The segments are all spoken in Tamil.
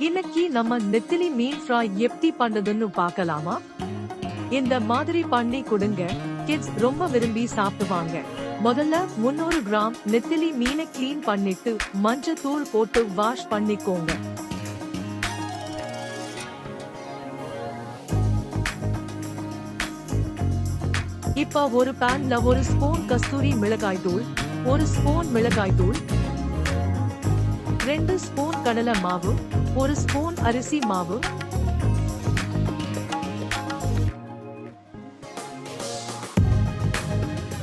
இன்னைக்கு நம்ம நெத்திலி மீன் ஃப்ரை எப்படி பண்றதுன்னு பார்க்கலாமா? இந்த மாதிரி பண்ணி கொடுங்க, கிட்ஸ் ரொம்ப விரும்பி சாப்பிடுவாங்க. முதல்ல 300 கிராம் நெத்திலி மீனை கிளீன் பண்ணிட்டு மஞ்சத்தூள் போட்டு வாஷ் பண்ணிக்கோங்க. இப்ப ஒரு பேன்ல ஒரு ஸ்பூன் கஸ்தூரி மிளகாய் தூள், ஒரு ஸ்பூன் மிளகாய் தூள், 2 ஸ்பூன் கடலை மாவு, 1 ஸ்பூன் அரிசி மாவு,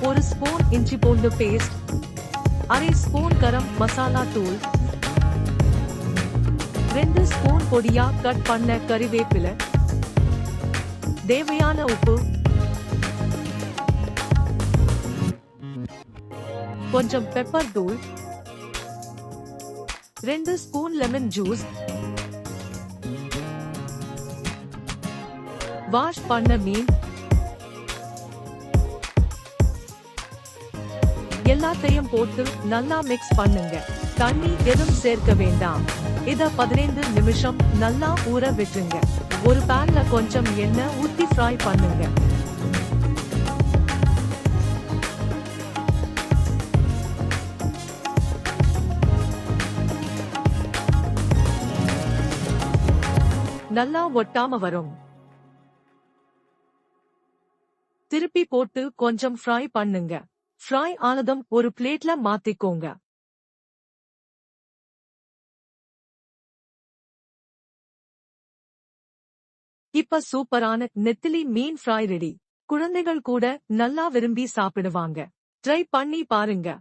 1 ஸ்பூன் இஞ்சி பூண்டு பேஸ்ட், 1/2 ஸ்பூன் கரம் மசாலா தூள், 2 ஸ்பூன் பொடியா கட் பண்ண கறிவேப்பிலை, தேவையான உப்பு, கொஞ்சம் பெப்பர் தூள், 2 ஸ்பூன் லெமன் ஜூஸ், வாஷ் பண்ண மீன், எல்லாத்தையும் போட்டு நல்லா மிக்ஸ் பண்ணுங்க. தண்ணி எதுவும் சேர்க்க வேண்டாம். இத 15 நிமிஷம் நல்லா ஊற விட்டுருங்க. ஒரு பேன்ல கொஞ்சம் எண்ணெய் ஊத்தி ஃப்ரை பண்ணுங்க. நல்லா ஒட்டாம வரும். திருப்பி போட்டு கொஞ்சம் ஃப்ரை பண்ணுங்க. ஃப்ரை ஆனதும் ஒரு பிளேட்ல மாத்திக்கோங்க. இப்ப சூப்பரான நெத்திலி மீன் ஃப்ரை ரெடி. குழந்தைகள் கூட நல்லா விரும்பி சாப்பிடுவாங்க. ட்ரை பண்ணி பாருங்க.